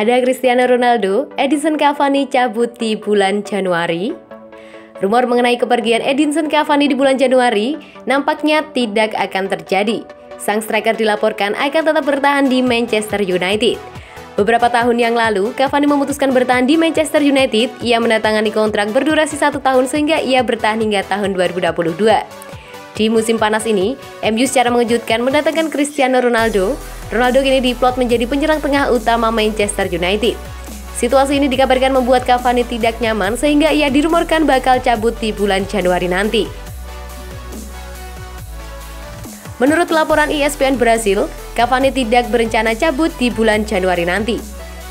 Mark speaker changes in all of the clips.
Speaker 1: Ada Cristiano Ronaldo, Edinson Cavani cabut di bulan Januari. Rumor mengenai kepergian Edinson Cavani di bulan Januari nampaknya tidak akan terjadi. Sang striker dilaporkan akan tetap bertahan di Manchester United. Beberapa tahun yang lalu, Cavani memutuskan bertahan di Manchester United. Ia menandatangani kontrak berdurasi 1 tahun sehingga ia bertahan hingga tahun 2022. Di musim panas ini, MU secara mengejutkan mendatangkan Cristiano Ronaldo. Ronaldo kini diplot menjadi penyerang tengah utama Manchester United. Situasi ini dikabarkan membuat Cavani tidak nyaman sehingga ia dirumorkan bakal cabut di bulan Januari nanti. Menurut laporan ESPN Brasil, Cavani tidak berencana cabut di bulan Januari nanti.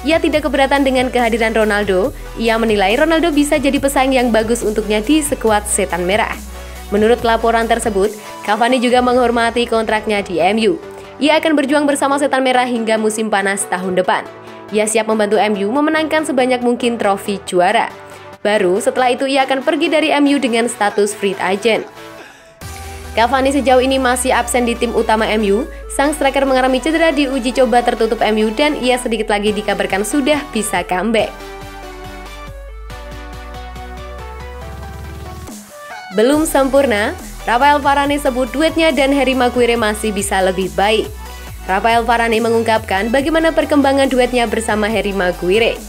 Speaker 1: Ia tidak keberatan dengan kehadiran Ronaldo. Ia menilai Ronaldo bisa jadi pesaing yang bagus untuknya di skuad Setan Merah. Menurut laporan tersebut, Cavani juga menghormati kontraknya di MU. Ia akan berjuang bersama Setan Merah hingga musim panas tahun depan. Ia siap membantu MU memenangkan sebanyak mungkin trofi juara. Baru setelah itu ia akan pergi dari MU dengan status free agent. Cavani sejauh ini masih absen di tim utama MU. Sang striker mengalami cedera di uji coba tertutup MU dan ia sedikit lagi dikabarkan sudah bisa comeback. Belum sempurna, Rafael Varane sebut duetnya dan Harry Maguire masih bisa lebih baik. Rafael Varane mengungkapkan bagaimana perkembangan duetnya bersama Harry Maguire.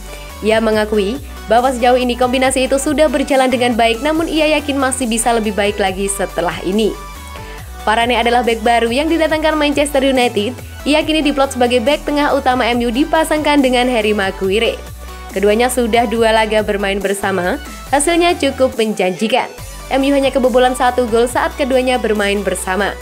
Speaker 1: Ia mengakui bahwa sejauh ini kombinasi itu sudah berjalan dengan baik, namun ia yakin masih bisa lebih baik lagi setelah ini. Varane adalah bek baru yang didatangkan Manchester United. Ia kini diplot sebagai bek tengah utama MU dipasangkan dengan Harry Maguire. Keduanya sudah 2 laga bermain bersama, hasilnya cukup menjanjikan. MU hanya kebobolan 1 gol saat keduanya bermain bersama.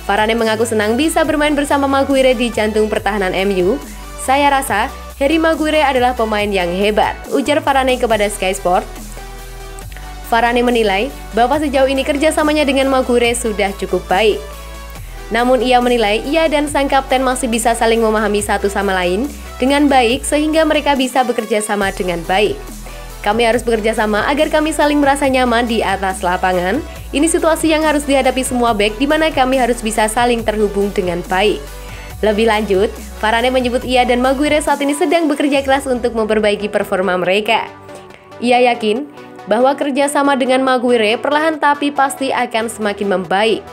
Speaker 1: Varane mengaku senang bisa bermain bersama Maguire di jantung pertahanan MU. Saya rasa Harry Maguire adalah pemain yang hebat, ujar Varane kepada Sky Sport. Varane menilai bahwa sejauh ini kerjasamanya dengan Maguire sudah cukup baik. Namun ia menilai ia dan sang kapten masih bisa saling memahami satu sama lain dengan baik sehingga mereka bisa bekerja sama dengan baik. Kami harus bekerja sama agar kami saling merasa nyaman di atas lapangan. Ini situasi yang harus dihadapi semua bek di mana kami harus bisa saling terhubung dengan baik. Lebih lanjut, Varane menyebut ia dan Maguire saat ini sedang bekerja keras untuk memperbaiki performa mereka. Ia yakin bahwa kerjasama dengan Maguire perlahan tapi pasti akan semakin membaik.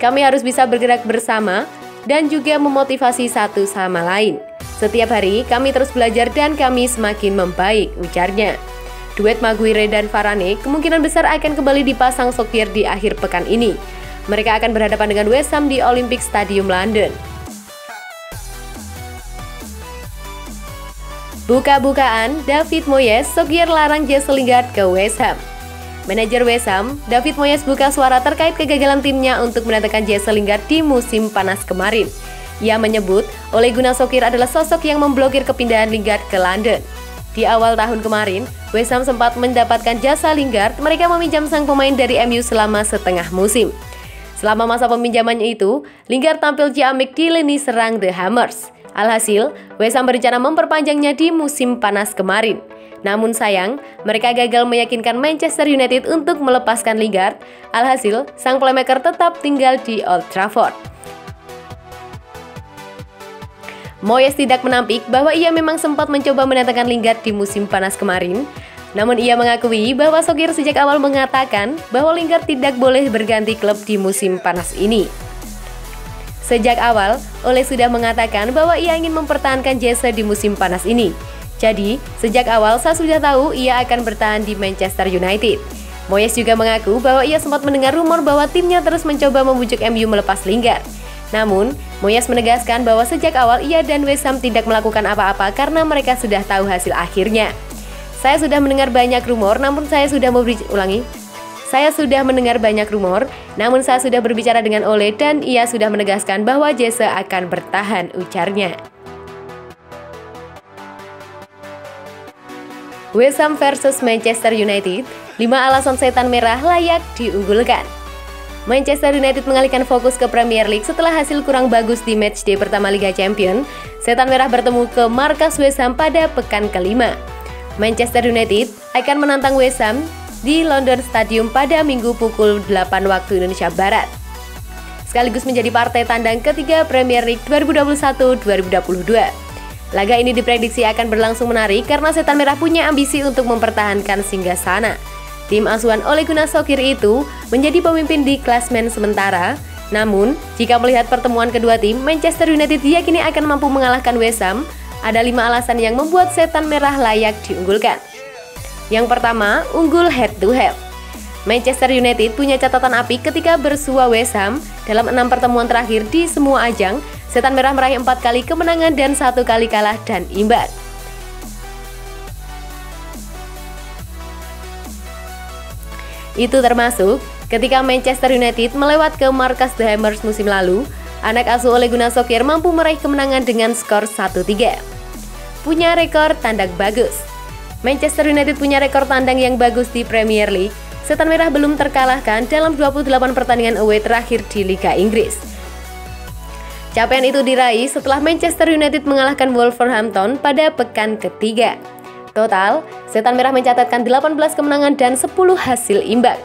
Speaker 1: Kami harus bisa bergerak bersama dan juga memotivasi satu sama lain. Setiap hari kami terus belajar dan kami semakin membaik, ujarnya. Duet Maguire dan Varane kemungkinan besar akan kembali dipasang sokir di akhir pekan ini. Mereka akan berhadapan dengan West Ham di Olympic Stadium London. Buka-bukaan, David Moyes sokir larang Jesse Lingard ke West Ham. Manajer West Ham, David Moyes buka suara terkait kegagalan timnya untuk mendatangkan Jesse Lingard di musim panas kemarin. Ia menyebut Ole Gunnar Solskjaer adalah sosok yang memblokir kepindahan Lingard ke London. Di awal tahun kemarin, West Ham sempat mendapatkan jasa Lingard. Mereka meminjam sang pemain dari MU selama setengah musim. Selama masa peminjamannya itu, Lingard tampil ciamik di lini serang The Hammers. Alhasil, West Ham berencana memperpanjangnya di musim panas kemarin. Namun sayang, mereka gagal meyakinkan Manchester United untuk melepaskan Lingard. Alhasil, sang playmaker tetap tinggal di Old Trafford. Moyes tidak menampik bahwa ia memang sempat mencoba mendatangkan Lingard di musim panas kemarin. Namun ia mengakui bahwa Solskjaer sejak awal mengatakan bahwa Lingard tidak boleh berganti klub di musim panas ini. Sejak awal, Ole sudah mengatakan bahwa ia ingin mempertahankan Jesse di musim panas ini. Jadi, sejak awal saya sudah tahu ia akan bertahan di Manchester United. Moyes juga mengaku bahwa ia sempat mendengar rumor bahwa timnya terus mencoba membujuk MU melepas Lingard. Namun, Moyes menegaskan bahwa sejak awal ia dan West Ham tidak melakukan apa-apa karena mereka sudah tahu hasil akhirnya. Saya sudah mendengar banyak rumor, namun saya sudah berbicara dengan Ole dan ia sudah menegaskan bahwa Jesse akan bertahan, ujarnya. West Ham versus Manchester United, 5 alasan Setan Merah layak diunggulkan. Manchester United mengalihkan fokus ke Premier League setelah hasil kurang bagus di matchday pertama Liga Champions. Setan Merah bertemu ke markas West Ham pada pekan kelima. Manchester United akan menantang West Ham di London Stadium pada Minggu pukul 8 waktu Indonesia Barat. Sekaligus menjadi partai tandang ketiga Premier League 2021-2022. Laga ini diprediksi akan berlangsung menarik karena Setan Merah punya ambisi untuk mempertahankan singgasana. Tim asuhan Ole Gunnar Solskjaer itu menjadi pemimpin di klasemen sementara. Namun, jika melihat pertemuan kedua tim, Manchester United diyakini akan mampu mengalahkan West Ham. Ada 5 alasan yang membuat Setan Merah layak diunggulkan. Yang pertama, unggul head to head. Manchester United punya catatan apik ketika bersua West Ham. Dalam 6 pertemuan terakhir di semua ajang, Setan Merah meraih 4 kali kemenangan dan 1 kali kalah dan imbang. Itu termasuk ketika Manchester United melewat ke markas The Hammers musim lalu, anak asuh Ole Gunnar Solskjaer mampu meraih kemenangan dengan skor 1-3. Punya rekor tandang bagus. Manchester United punya rekor tandang yang bagus di Premier League. Setan Merah belum terkalahkan dalam 28 pertandingan away terakhir di Liga Inggris. Capaian itu diraih setelah Manchester United mengalahkan Wolverhampton pada pekan ketiga. Total, Setan Merah mencatatkan 18 kemenangan dan 10 hasil imbang.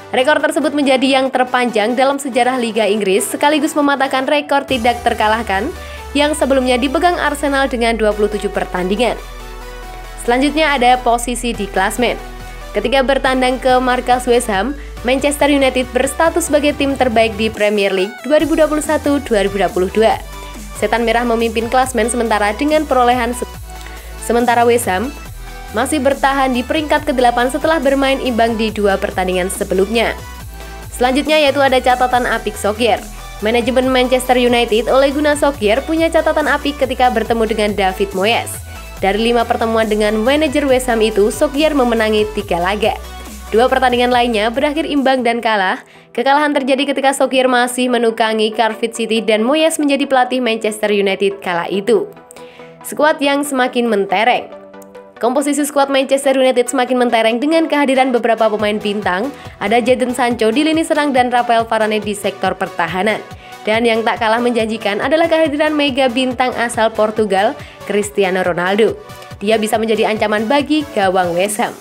Speaker 1: Rekor tersebut menjadi yang terpanjang dalam sejarah Liga Inggris sekaligus mematahkan rekor tidak terkalahkan yang sebelumnya dipegang Arsenal dengan 27 pertandingan. Selanjutnya ada posisi di klasemen. Ketika bertandang ke markas West Ham, Manchester United berstatus sebagai tim terbaik di Premier League 2021-2022. Setan Merah memimpin klasemen sementara dengan perolehan sementara West Ham masih bertahan di peringkat ke-8 setelah bermain imbang di 2 pertandingan sebelumnya. Selanjutnya yaitu ada catatan apik Solskjaer. Manajemen Manchester United Ole Gunnar Solskjaer punya catatan apik ketika bertemu dengan David Moyes. Dari 5 pertemuan dengan manajer West Ham itu, Solskjaer memenangi 3 laga. 2 pertandingan lainnya berakhir imbang dan kalah. Kekalahan terjadi ketika Solskjaer masih menukangi Cardiff City dan Moyes menjadi pelatih Manchester United kala itu. Skuad yang semakin mentereng. Komposisi skuad Manchester United semakin mentereng dengan kehadiran beberapa pemain bintang. Ada Jadon Sancho di lini serang dan Rafael Varane di sektor pertahanan. Dan yang tak kalah menjanjikan adalah kehadiran mega bintang asal Portugal, Cristiano Ronaldo. Dia bisa menjadi ancaman bagi gawang West Ham.